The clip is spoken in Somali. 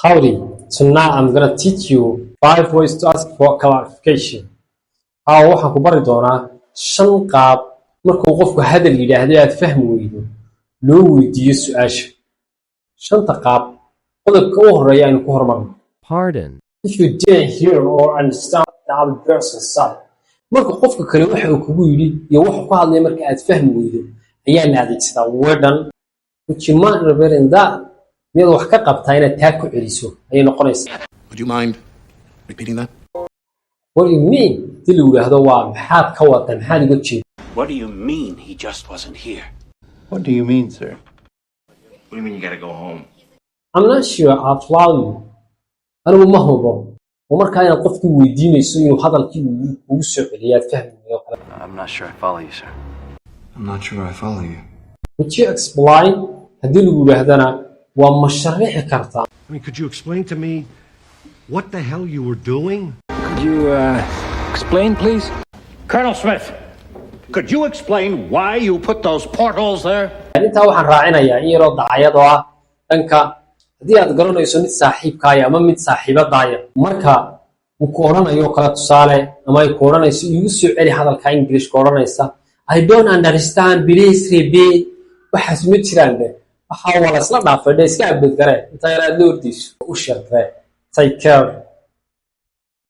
Howdy. So now I'm gonna teach you 5 ways to ask for clarification. waxaan ku bari doonaa 5 qaab markuu qofku hadal yiraahdo aad fahmi weydo loo weydiiyo su'aasha. 5 qaab qodobka ugu horeeya aynu ku hormarno. Pardon. If you didn't hear or understand the other person's side. Marka qofka kale waxa uu kugu yiri iyo waxa ku hadlay marka aad fahmi weydo ayaa la adeegsadaa wordhan which you might remember in that miyada wax ka qabtaa inaad taa ku celiso ayay noqonaysaa. Would you mind repeating that? What do you mean? Dil yiraahdo waa maxaad ka wadaa maxaad uga jeedaa? What do you mean he just wasn't here? What do you mean, sir? What do you mean you gotta go home? I'm not sure I'll follow you. Anigu ma hubo. Marka ay qofku weydiinayso inuu hadalkii ugu soo celiyo aad fahmayso kale. I'm not sure I follow you, sir. I'm not sure I follow you. Would you explain? Hadii lagu yiraahdana waa ma sharixi kartaa? I mean, could you explain to me what the hell you were doing? Could you, explain, please? Colonel Smith, could you explain why you put those portholes there? Inta waxaan raacinayaa in yaroo dacayado ah dhanka hadii aad garanayso mid saaxiibkaaga ama mid saaxiibadaaya marka uu ku oranayo kala tusaale ama ay ku oranayso igu soo celi hadalka English ku oranaysa I don't understand please repeat waxaas ma jiraan waxa wala isla dhaafay iska abad garee inta yaraad loo ordiiso u sheegay take care